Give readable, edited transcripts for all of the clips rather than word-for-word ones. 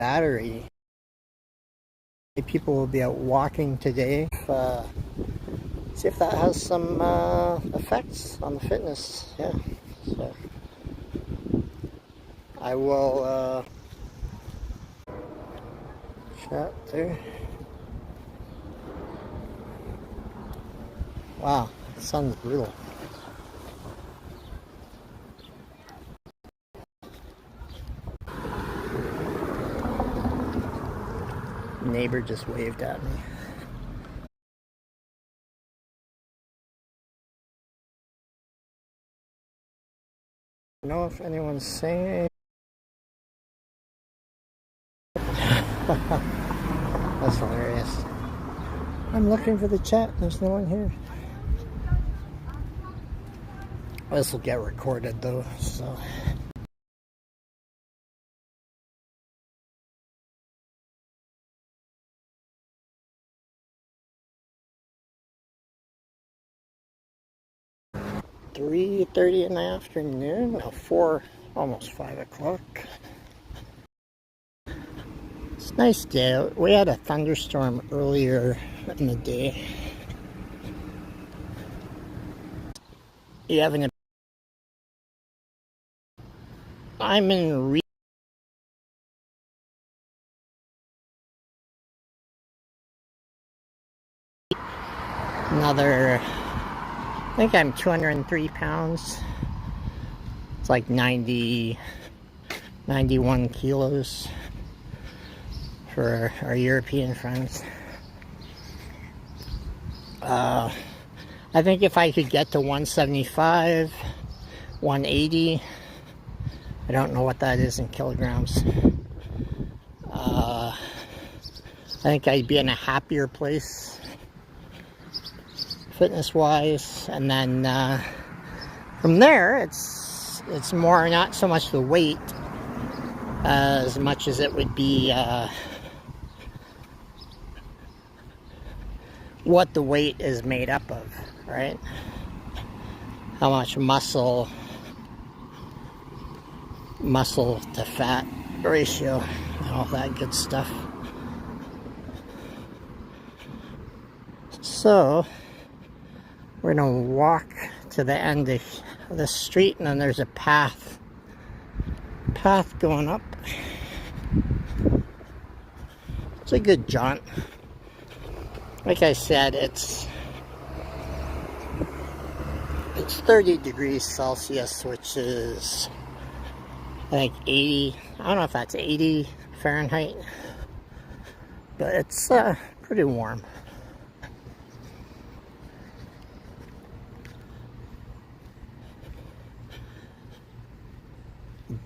battery. People will be out walking today. See if that has some effects on the fitness. Yeah, so I will chat there. Wow, the sun's brutal. Neighbor just waved at me. I don't know if anyone's saying. That's hilarious. I'm looking for the chat. There's no one here. This will get recorded though, so. "3:30 in the afternoon, now 4, almost 5 o'clock. It's a nice day out. We had a thunderstorm earlier in the day. You having a... I'm in another... I think I'm 203 pounds. It's like 91 kilos for our European friends. I think if I could get to 175, 180, I don't know what that is in kilograms. I think I'd be in a happier place fitness wise, and then from there it's more not so much the weight as much as it would be what the weight is made up of, right? How much muscle to fat ratio and all that good stuff. So we're gonna walk to the end of the street, and then there's a path going up. It's a good jaunt. Like I said, it's 30 degrees Celsius, which is I think 80, I don't know if that's 80 Fahrenheit, but it's pretty warm.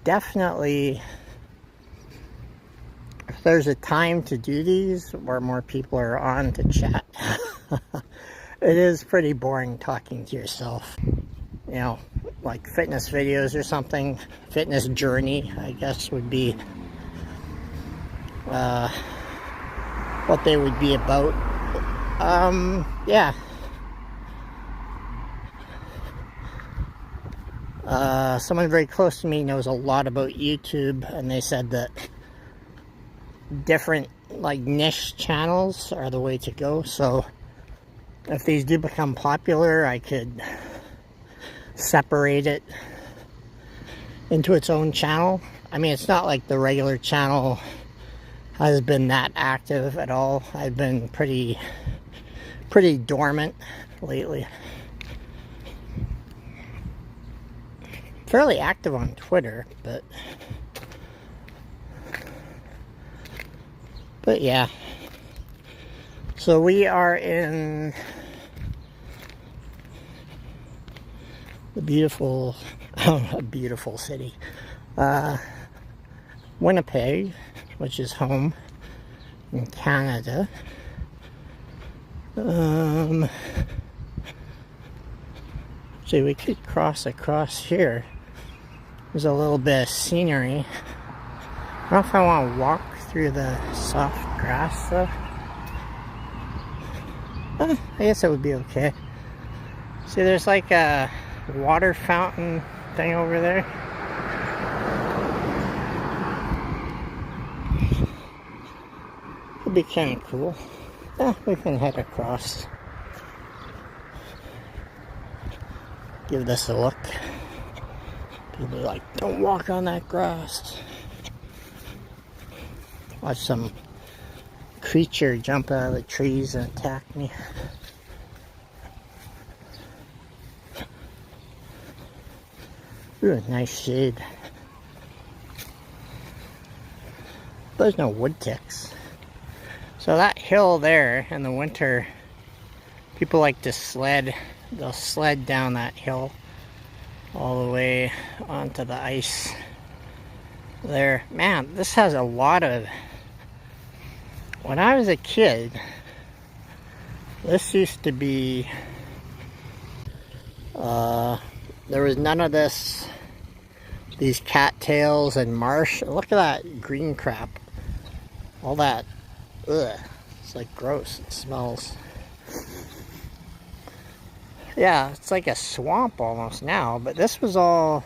Definitely, if there's a time to do these where more people are on to chat, it is pretty boring talking to yourself. You know, like fitness videos or something. Fitness journey, I guess, would be what they would be about. Yeah. Someone very close to me knows a lot about YouTube, and they said that different like niche channels are the way to go. So if these do become popular, I could separate it into its own channel. I mean, it's not like the regular channel has been that active at all. I've been pretty dormant lately. Fairly active on Twitter, but yeah. So we are in the beautiful, a beautiful city, Winnipeg, which is home in Canada. See, we could cross across here. There's a little bit of scenery. I don't know if I want to walk through the soft grass though. I guess it would be okay. See, there's like a water fountain thing over there. be kind of cool. Yeah, we can head across. Give this a look. People are like, don't walk on that grass. Watch some creature jump out of the trees and attack me. Ooh, nice shade. There's no wood ticks. So that hill there in the winter, people like to sled. They'll sled down that hill all the way onto the ice there. Man, this has a lot of... When I was a kid, this used to be... there was none of this, these cattails and marsh. Look at that green crap. All that, ugh, it's like gross, it smells. Yeah, it's like a swamp almost now, but this was all,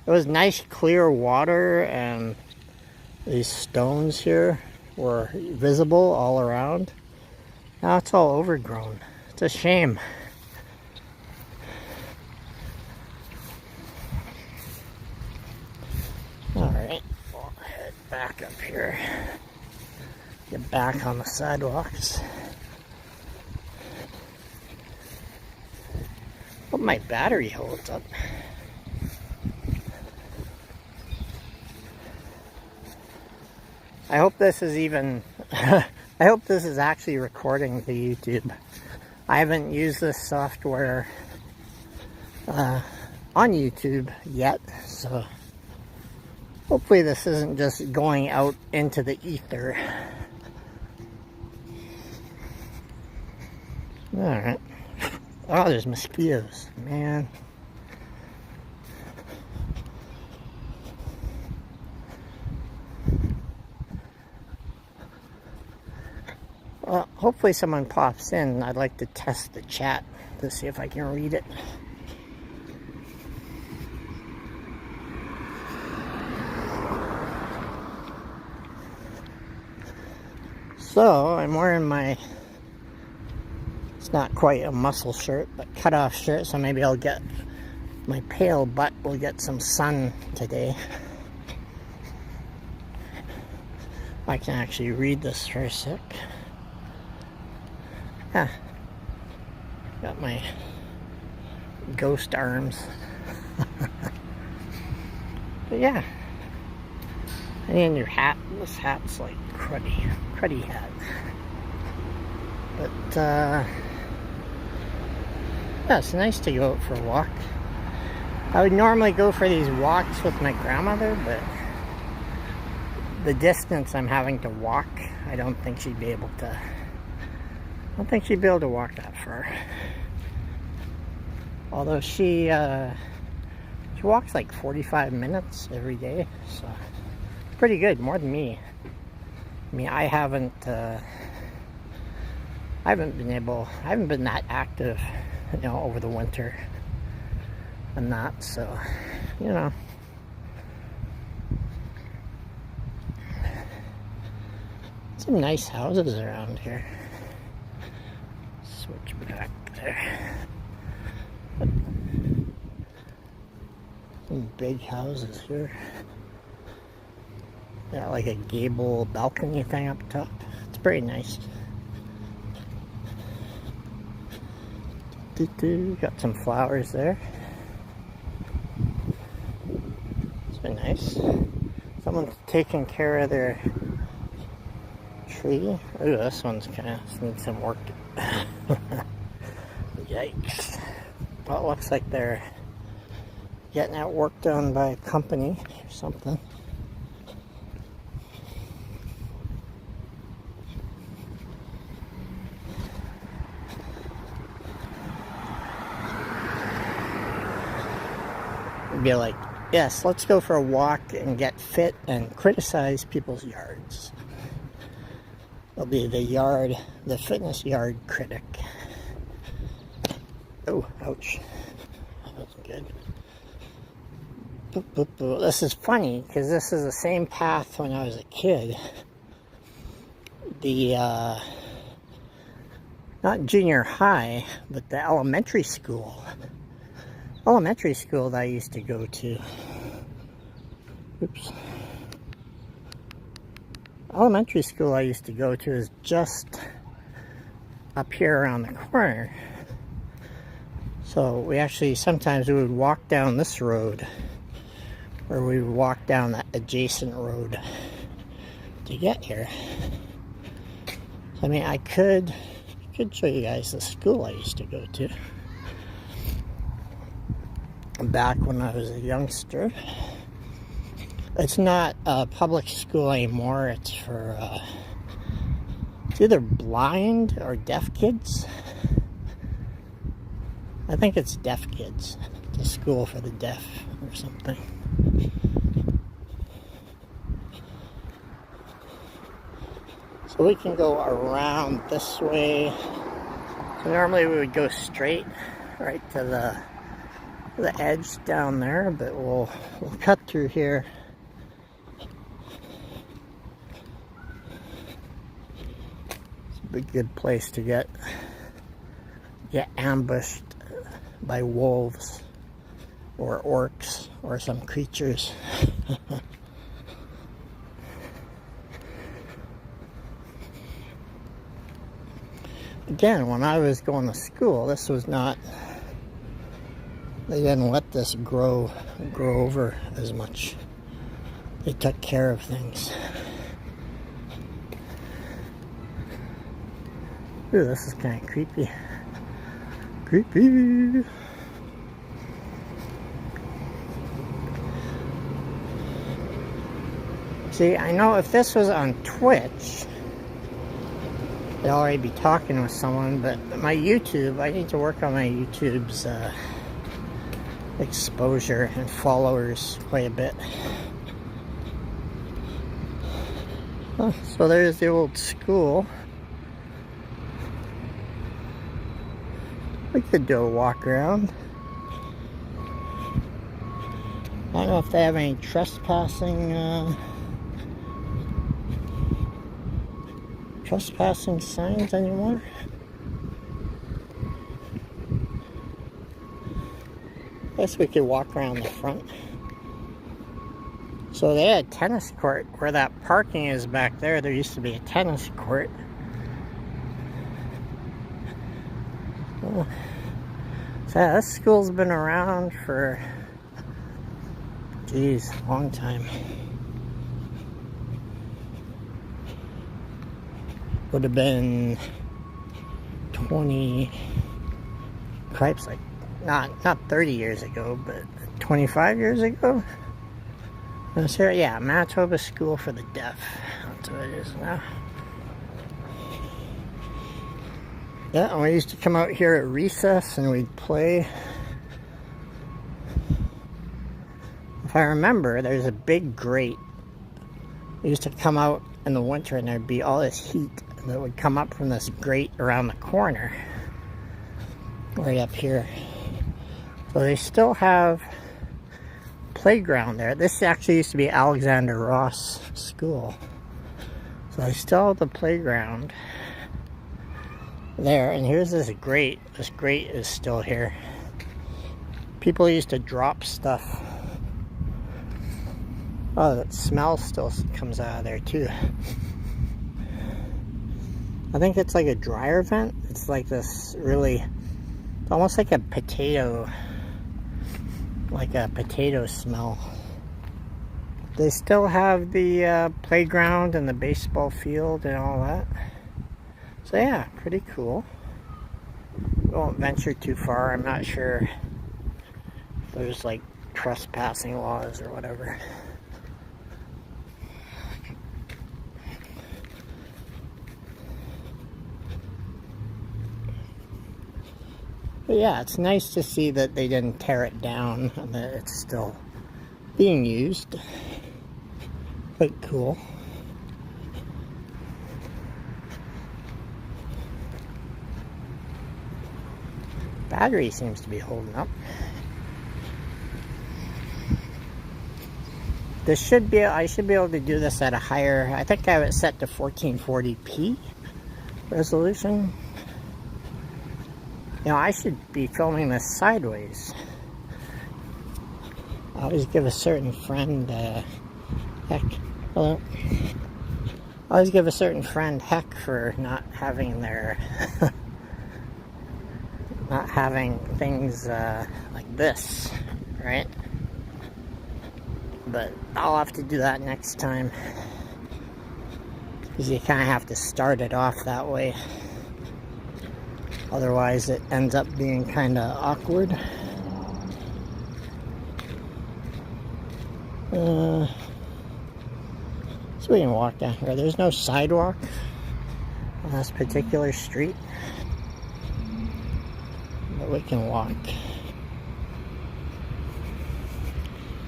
it was nice clear water, and these stones here were visible all around. Now it's all overgrown. It's a shame. Alright, we'll head back up here. Get back on the sidewalks. Hope my battery holds up. I hope this is even... I hope this is actually recording to YouTube. I haven't used this software on YouTube yet, so hopefully this isn't just going out into the ether. Alright. Oh, there's mosquitoes, man. Well, hopefully someone pops in. I'd like to test the chat to see if I can read it. So, I'm wearing my, it's not quite a muscle shirt, but cut-off shirt, so maybe I'll get, my pale butt will get some sun today. I can actually read this for a sec. Yeah. Got my ghost arms. But yeah. I need a new hat. This hat's like cruddy hat. But yeah, it's nice to go out for a walk. I would normally go for these walks with my grandmother, but the distance I'm having to walk, I don't think she'd be able to. I don't think she'd be able to walk that far. Although she walks like 45 minutes every day, so pretty good, more than me. I mean, I haven't been that active, you know, over the winter and that, so, you know. Some nice houses around here. Switch back there. Some big houses here. Got like a gable balcony thing up top. It's pretty nice. Got some flowers there. It's been nice. Someone's taking care of their tree. Ooh, this one's kind of needs some work. Yikes. Well, it looks like they're getting that work done by a company or something. Be like, yes, let's go for a walk and get fit and criticize people's yards. I'll be the fitness yard critic. Oh, ouch. That wasn't good. Boop, boop, boop. This is funny, because this is the same path when I was a kid. the, not junior high, but the elementary school. Elementary school that I used to go to. Oops. Elementary school I used to go to is just up here around the corner. So we actually, sometimes we would walk down this road, or we would walk down that adjacent road to get here. I mean, I could show you guys the school I used to go to back when I was a youngster. It's not a public school anymore. It's for it's either blind or deaf kids. I think it's deaf kids. It's a school for the deaf or something. So we can go around this way. So normally we would go straight right to the edge down there, but we'll cut through here. It's a good place to get ambushed by wolves or orcs or some creatures. Again, when I was going to school, this was not, they didn't let this grow over as much. They took care of things. Ooh, this is kind of creepy. Creepy. See, I know if this was on Twitch, I'd already be talking with someone, but my YouTube, I need to work on my YouTube's exposure and followers quite a bit. Oh, so there's the old school. We could do a walk around. I don't know if they have any trespassing signs anymore. I guess we could walk around the front. So they had a tennis court where that parking is back there. There used to be a tennis court. Oh. So yeah, this school's been around for, geez, a long time. Would have been 20, cripes, like not 30 years ago, but 25 years ago. Sure, yeah, Manitoba School for the Deaf. That's what it is now. Yeah, and we used to come out here at recess and we'd play. If I remember, there's a big grate. We used to come out in the winter and there'd be all this heat that would come up from this grate around the corner. Right up here. So they still have playground there. This actually used to be Alexander Ross School. So they still have the playground there, and here's this grate. This grate is still here. People used to drop stuff. Oh, that smell still comes out of there too. I think it's like a dryer vent. It's like this really, it's almost like a potato smell. They still have the playground and the baseball field and all that. So yeah, pretty cool. We won't venture too far. I'm not sure if there's like trespassing laws or whatever. But yeah, it's nice to see that they didn't tear it down and that it's still being used. Quite cool. Battery seems to be holding up. I should be able to do this at a higher, I think I have it set to 1440p resolution. You know, I should be filming this sideways. I always give a certain friend, hello. I always give a certain friend heck for not having their, not having things like this, right? But I'll have to do that next time. Because you kind of have to start it off that way. Otherwise it ends up being kind of awkward. So we can walk down here. There's no sidewalk on this particular street. But we can walk.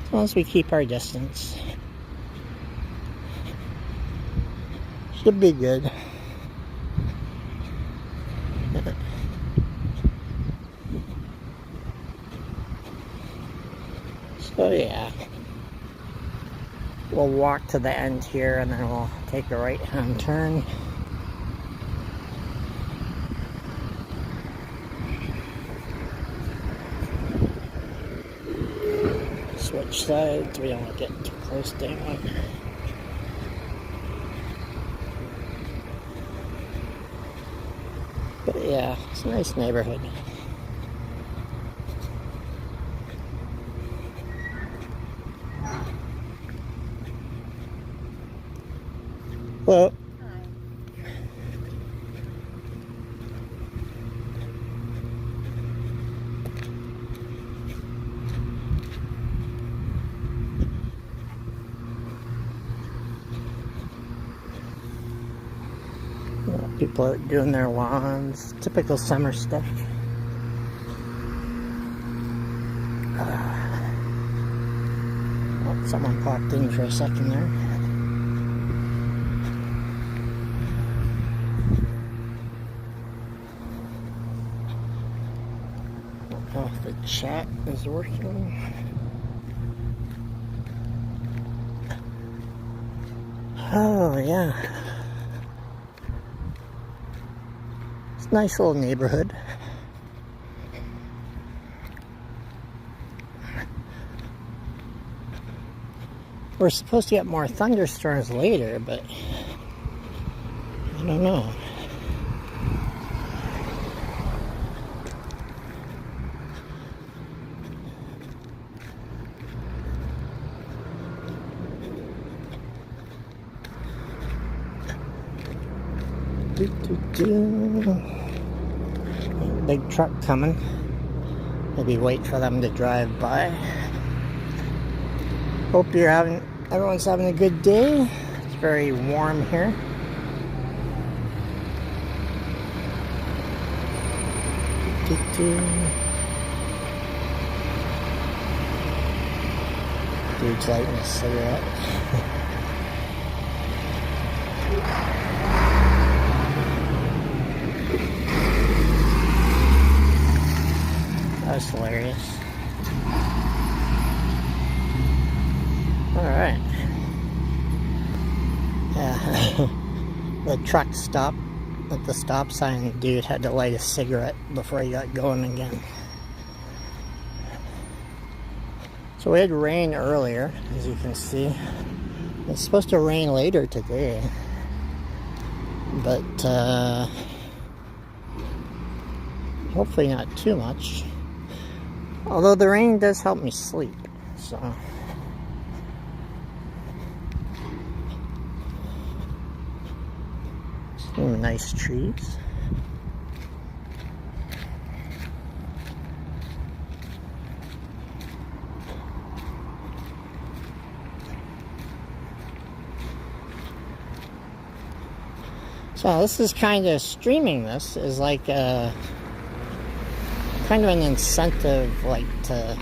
As long as we keep our distance. Should be good. So yeah. We'll walk to the end here and then we'll take a right-hand turn. Switch sides, we don't want to get too close to anyone. But yeah, it's a nice neighborhood. Well, people are doing their lawns, typical summer stuff. Oh, someone popped in for a second there. Oh, the chat is working. Oh, yeah. It's a nice little neighborhood. We're supposed to get more thunderstorms later, but I don't know. Big truck coming. Maybe wait for them to drive by. Hope everyone's having a good day. It's very warm here. Dude's lighting a cigarette. That's hilarious. Alright. Yeah. The truck stopped at the stop sign. The dude had to light a cigarette before he got going again. So we had rain earlier, as you can see. It's supposed to rain later today. But hopefully not too much. Although the rain does help me sleep, so. Some nice trees. So this is kind of, streaming this is like a kind of an incentive, like to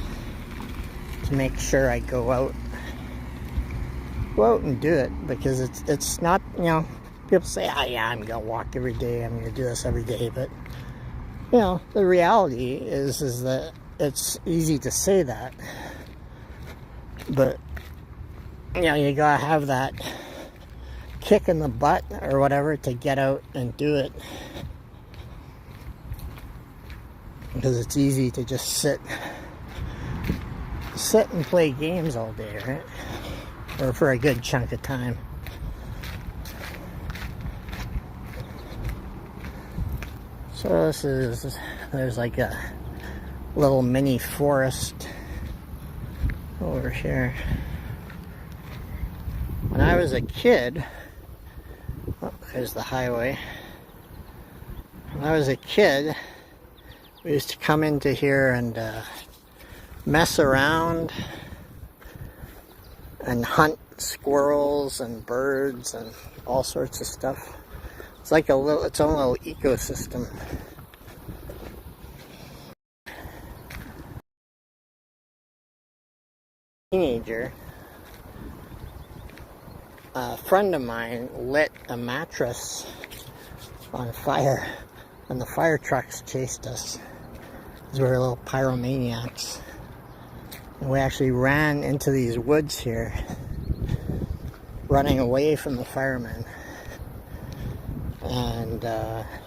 make sure I go out and do it, because it's not, you know, people say, oh yeah, I'm gonna walk every day, I'm gonna do this every day, but you know, the reality is that it's easy to say that, but you know, you gotta have that kick in the butt or whatever to get out and do it. Because it's easy to just sit and play games all day, right? Or for a good chunk of time. So there's like a little mini forest over here. When I was a kid, oh, there's the highway. When I was a kid, we used to come into here and mess around and hunt squirrels and birds and all sorts of stuff. It's like its own little ecosystem. Teenager, a friend of mine lit a mattress on fire, and the fire trucks chased us because we were little pyromaniacs. And we actually ran into these woods here, running away from the firemen. And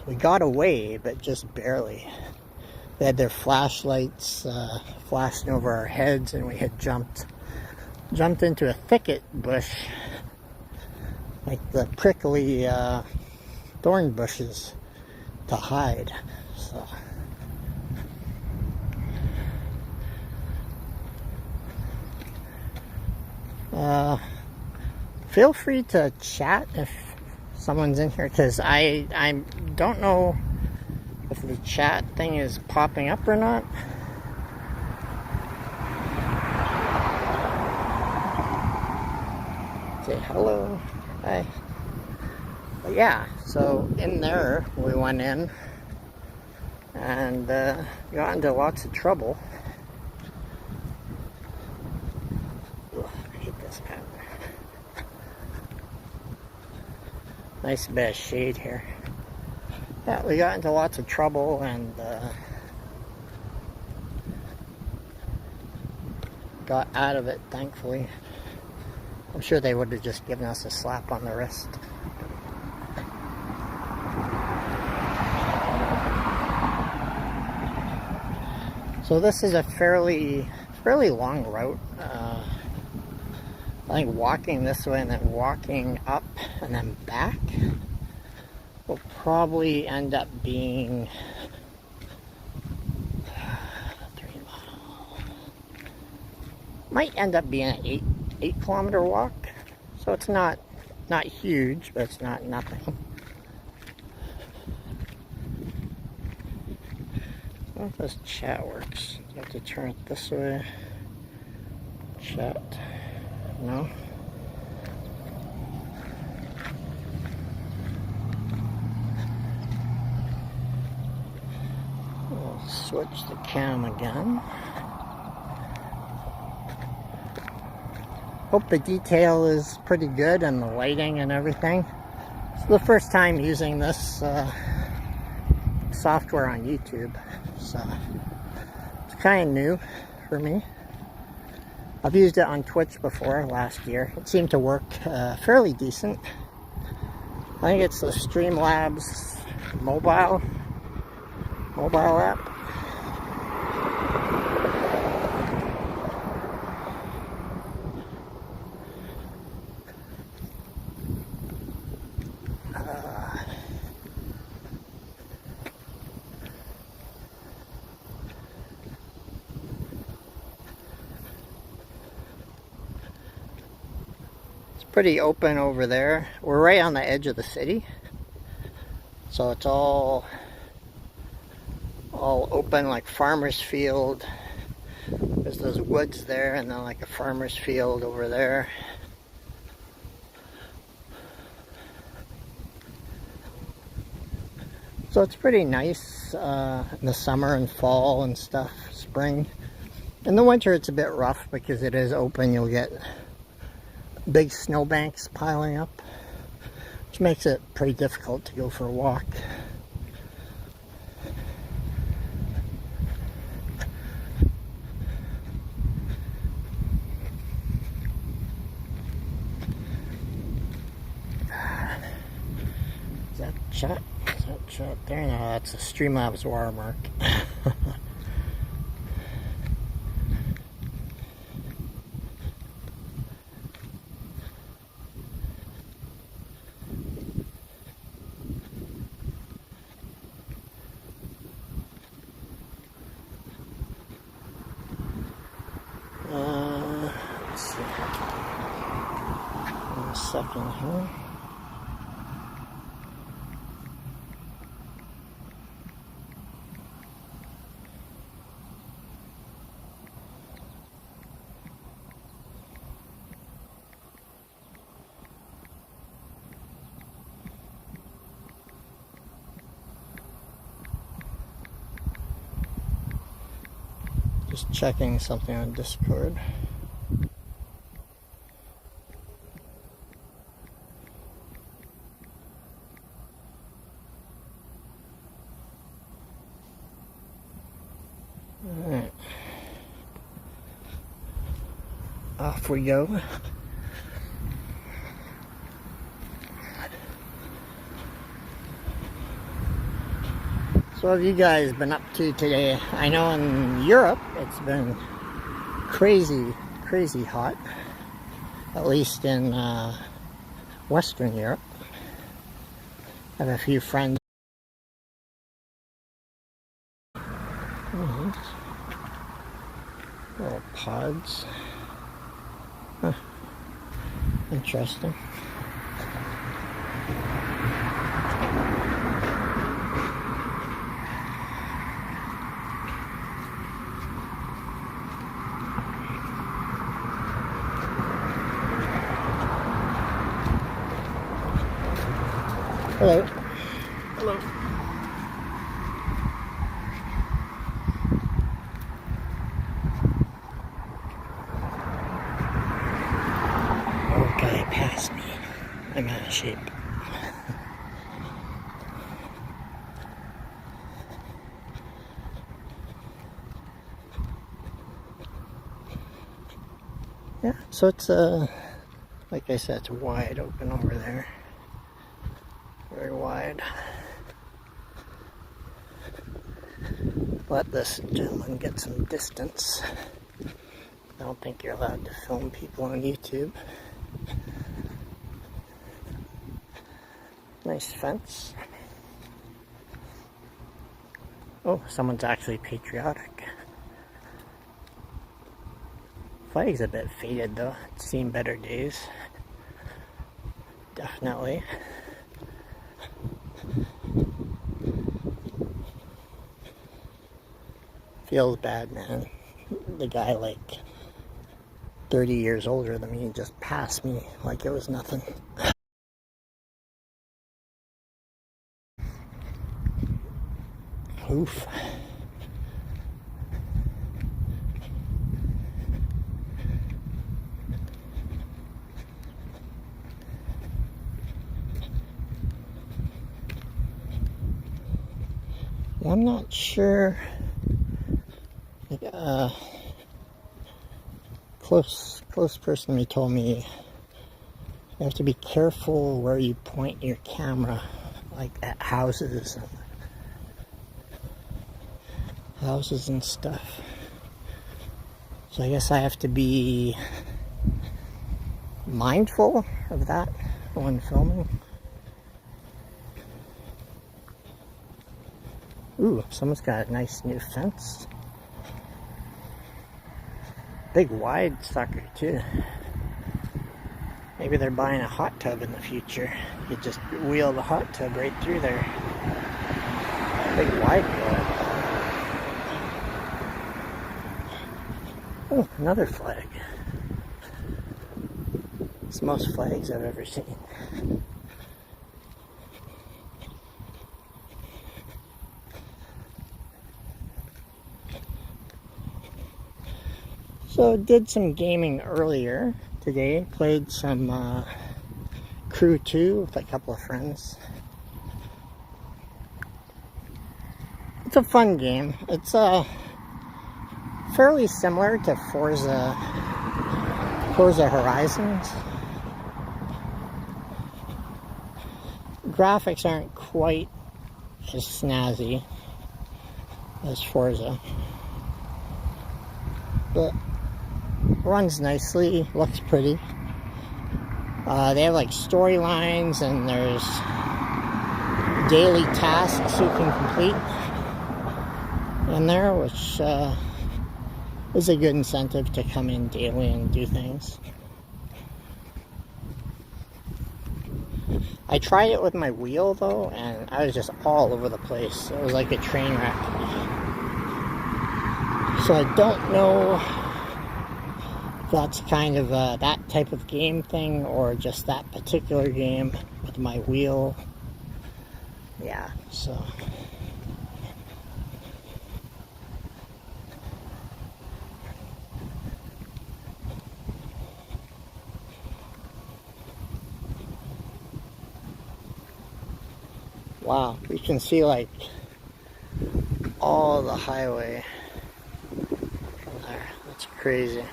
we got away, but just barely. They had their flashlights flashing over our heads, and we had jumped into a thicket bush, like the prickly thorn bushes, to hide. So feel free to chat if someone's in here, because I don't know if the chat thing is popping up or not. Say hello. Hi. But yeah, so in there we went in and got into lots of trouble. Ugh, I hate this pattern. Nice bit of shade here. Yeah, we got into lots of trouble and got out of it, thankfully. I'm sure they would have just given us a slap on the wrist. So this is a fairly long route. I think walking this way and then walking up and then back will probably end up being 3 miles. Might end up being an 8-kilometer walk. So it's not huge, but it's not nothing. I don't know if this chat works. You have to turn it this way. Chat. No. We'll switch the cam again. Hope the detail is pretty good and the lighting and everything. It's the first time using this software on YouTube, so it's kind of new for me. I've used it on Twitch before last year. It seemed to work fairly decent. I think it's the Streamlabs mobile app. Pretty open over there. We're right on the edge of the city, so it's all open, like farmer's field. There's those woods there, and then like a farmer's field over there. So it's pretty nice in the summer and fall and stuff, spring. In the winter it's a bit rough because it is open. You'll get big snowbanks piling up, which makes it pretty difficult to go for a walk. Is that chat? Is that chat there? No, that's a Streamlabs watermark. Let's see. In a second here. Just checking something on Discord. Alright. Off we go. So what have you guys been up to today? I know in Europe it's been crazy hot. At least in Western Europe. I have a few friends. Little pods. Huh. Interesting. Hello. Hello. Oh, guy passed me. I'm out of shape. Yeah, so it's like I said, it's wide open over there. Very wide. Let this gentleman get some distance. I don't think you're allowed to film people on YouTube. Nice fence. Oh, someone's actually patriotic. Flag's a bit faded though. It's seen better days. Definitely. Feels bad, man. The guy like 30 years older than me just passed me like it was nothing. Oof. I'm not sure. Close person me told me you have to be careful where you point your camera, like at houses and stuff. So I guess I have to be mindful of that when filming. Ooh, someone's got a nice new fence. Big wide sucker too. Maybe they're buying a hot tub in the future. You just wheel the hot tub right through there. Big wide though. Oh, another flag. It's the most flags I've ever seen. So did some gaming earlier today. Played some Crew 2 with a couple of friends. It's a fun game. It's fairly similar to Forza Horizons. graphics aren't quite as snazzy as Forza, but runs nicely, looks pretty. They have like storylines, and there's daily tasks you can complete in there, which is a good incentive to come in daily and do things. I tried it with my wheel though, and I was just all over the place. It was like a train wreck. So I don't know if that's kind of that type of game thing, or just that particular game with my wheel. Yeah, so. Wow, you can see like all the highway from there. That's crazy.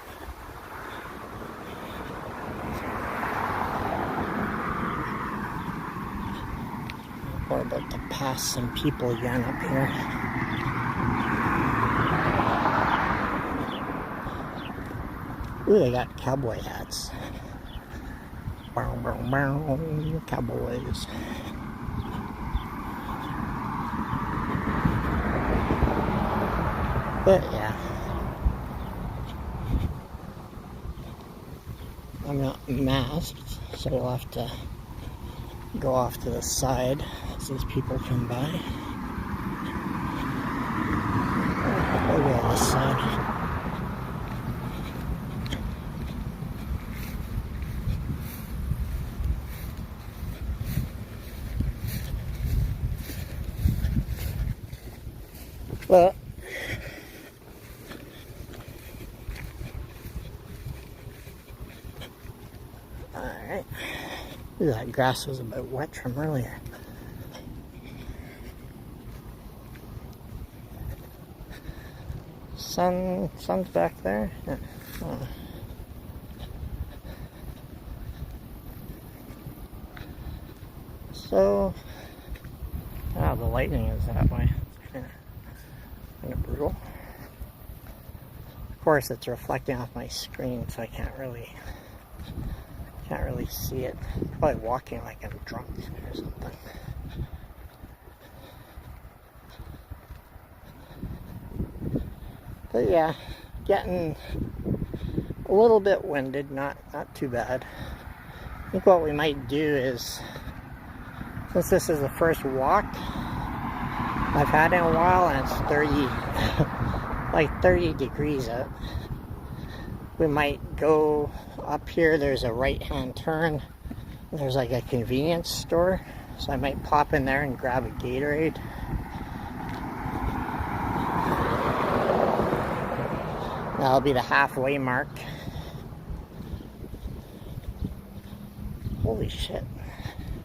We're about to pass some people again up here. Ooh, they got cowboy hats. Bow, bow, bow, cowboys. But yeah, I'm not masked, so we'll have to go off to the side as these people come by. We'll go on this side. Well, alright. That grass was a bit wet from earlier. Sun's back there. Yeah. Oh. So, the lightning is that way. It's kind of brutal. Of course, it's reflecting off my screen, so I can't really see it. Probably walking like I'm drunk or something. But yeah, getting a little bit winded, not too bad. I think what we might do is, since this is the first walk I've had in a while, and it's 30 degrees out, we might go up here. There's a right-hand turn. There's like a convenience store, so I might pop in there and grab a Gatorade. That'll be the halfway mark. Holy shit.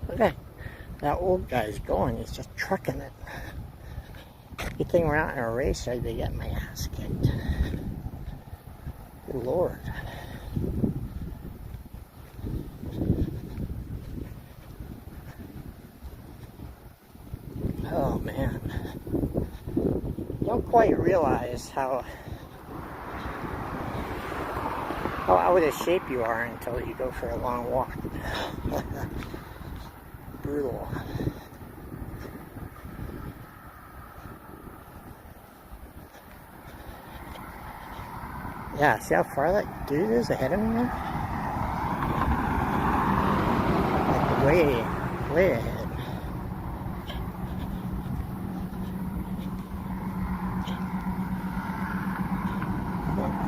Look at that old guy's going. He's just trucking it. Good thing we're not in a race, I'd be getting my ass kicked. Good Lord. Oh man. You don't quite realize how out of shape you are until you go for a long walk. Brutal. Yeah, see how far that dude is ahead of me now? Like way ahead.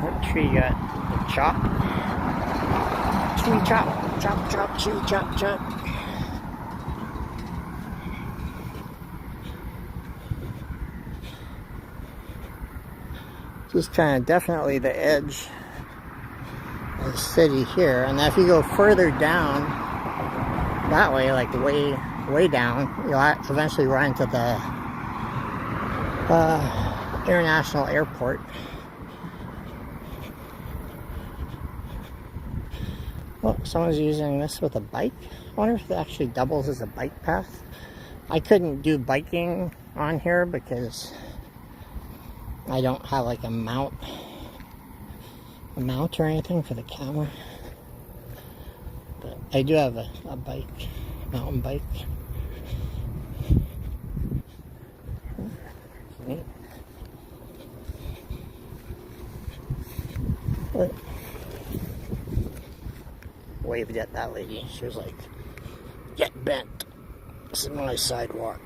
What tree you got? The chop? Tree chop. Chop, chop, tree chop, chop. Just kind of definitely the edge of the city here. And if you go further down that way, like way down, you'll eventually run into the international airport. Well, someone's using this with a bike. I wonder if it actually doubles as a bike path. I couldn't do biking on here because I don't have like a mount or anything for the camera. But I do have a bike, mountain bike. Neat. But waved at that lady. She was like, "Get bent. This is my sidewalk."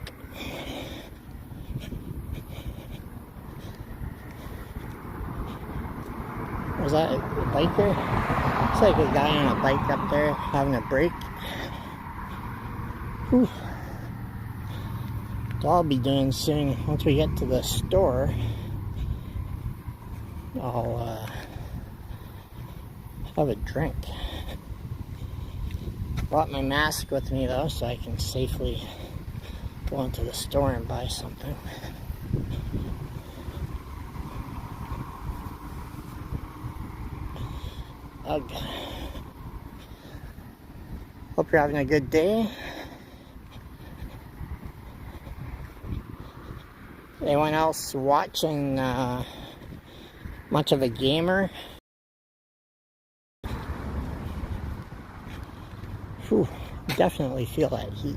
Was that a biker? It's like a guy on a bike up there having a break. Whew. So I'll be doing soon, once we get to the store, I'll have a drink. Brought my mask with me though, so I can safely go into the store and buy something. Ugh. Hope you're having a good day. Anyone else watching much of a gamer? Whew, definitely feel that heat.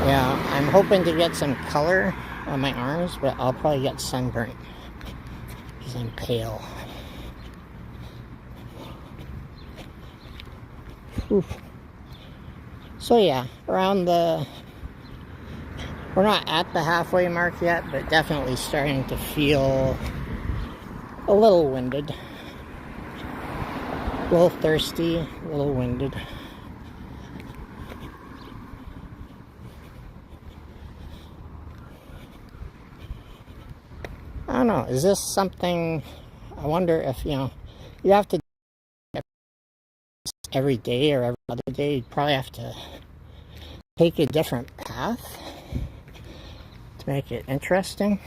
Yeah, I'm hoping to get some color on my arms, but I'll probably get sunburnt because I'm pale. Whew. So yeah, around the, we're not at the halfway mark yet, but definitely starting to feel a little winded, a little thirsty, a little winded. I don't know, is this something, I wonder if, you have to every day or every other day, you'd probably have to take a different path to make it interesting.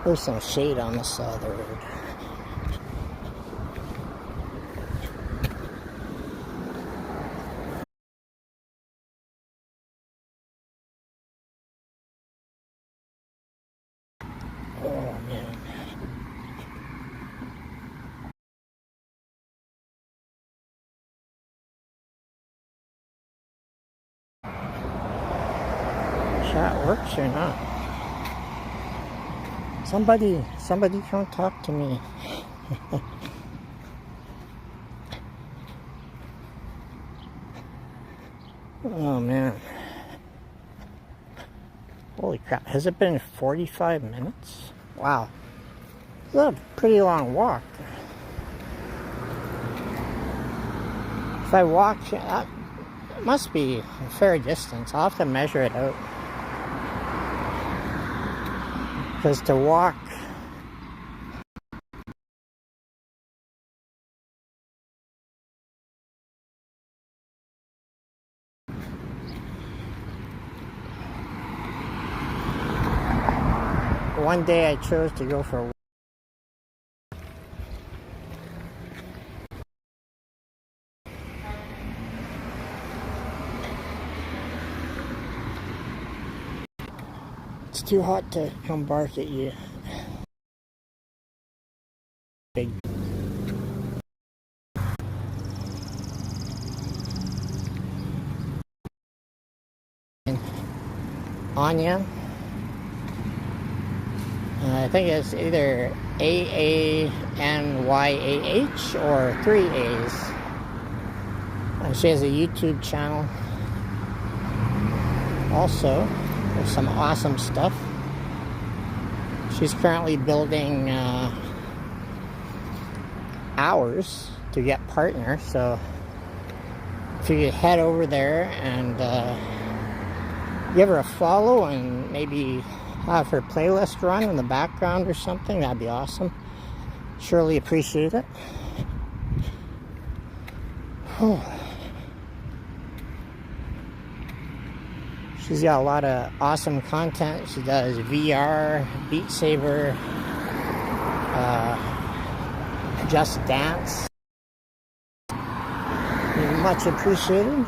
There's some shade on this side of the road. Oh man. Chat works or not? Somebody come talk to me. Oh man. Holy crap, has it been 45 minutes? Wow. That's a pretty long walk. If I walk, that must be a fair distance. I'll have to measure it out. Because to walk, one day I chose to go for a walk. It's too hot to come bark at you. Big. Anya. I think it's either AANYAH or 3 A's. She has a YouTube channel. Also, there's some awesome stuff. She's currently building hours to get partner, so if you could head over there and give her a follow and maybe have her playlist run in the background or something, that'd be awesome. Surely appreciate it. She's got a lot of awesome content. She does VR, Beat Saber, Just Dance. Much appreciated.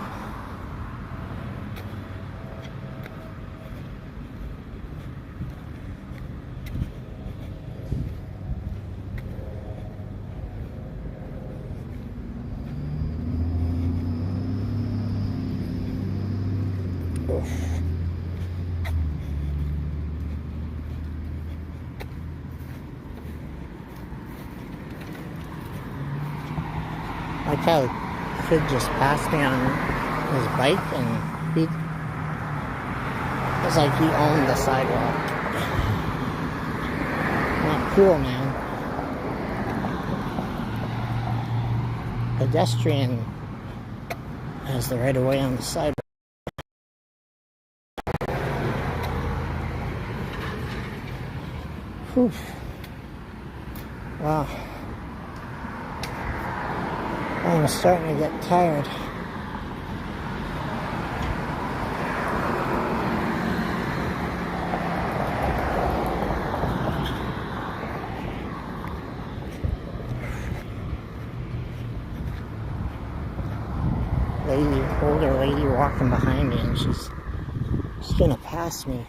Like how the kid just passed me on his bike and it's like he owned the sidewalk. Not cool, man. Pedestrian has the right of way on the sidewalk. Whew. Wow. I'm starting to get tired. Older lady walking behind me, and she's gonna pass me.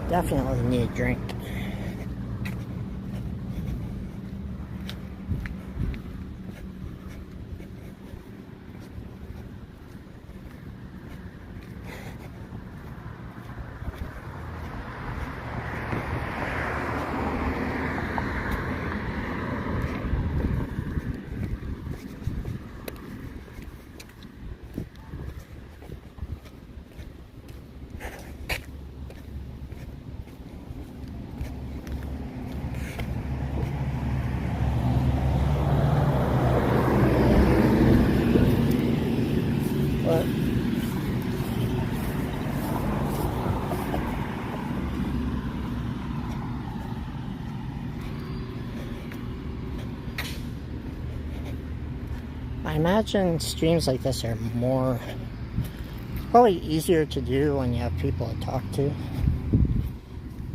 Definitely need a drink. I imagine streams like this are probably easier to do when you have people to talk to.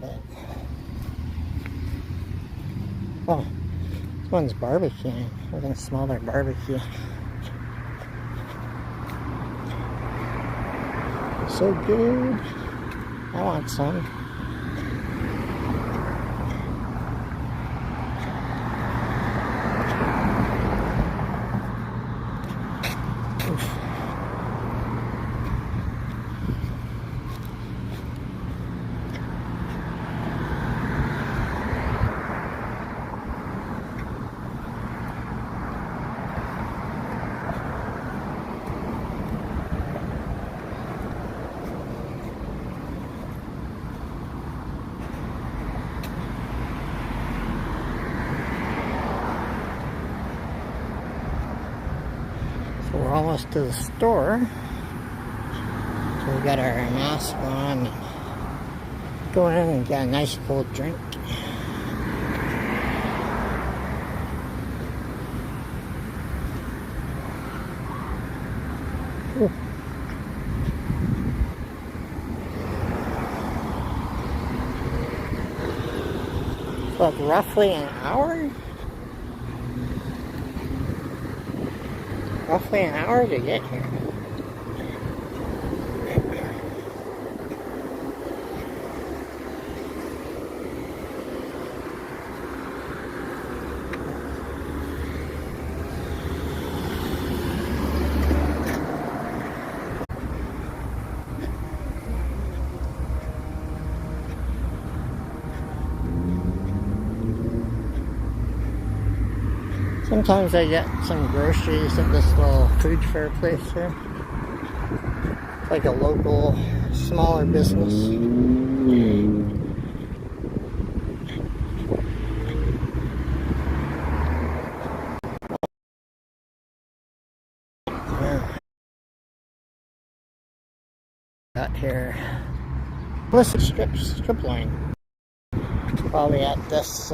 But, oh, this one's barbecuing. I can smell their barbecue. So good. I want some. We're almost to the store. So we got our mask on and go in and get a nice cold drink. Ooh. It's like roughly an hour? Roughly an hour to get here. Sometimes I get some groceries at this little food fair place here. It's like a local, smaller business. Yeah. Got here. What's the strip line? Probably at this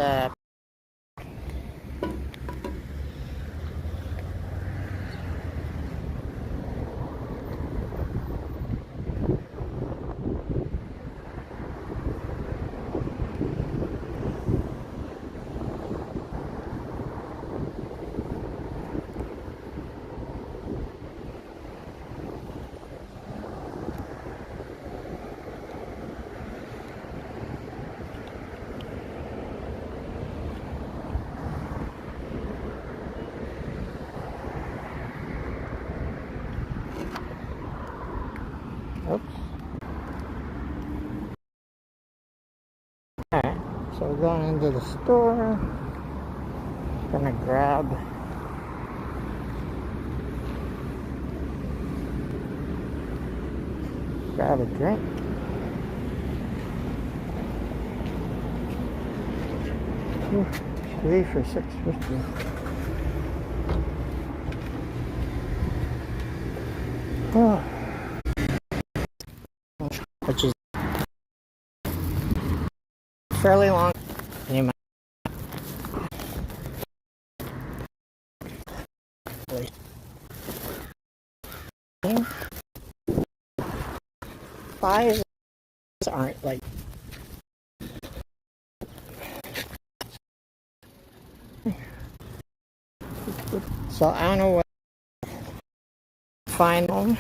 oops. Alright, so we're going into the store. Gonna grab a drink. Ooh, 3 for $6.50. Oh. Which is fairly long. Fives aren't like so I don't know what to find them.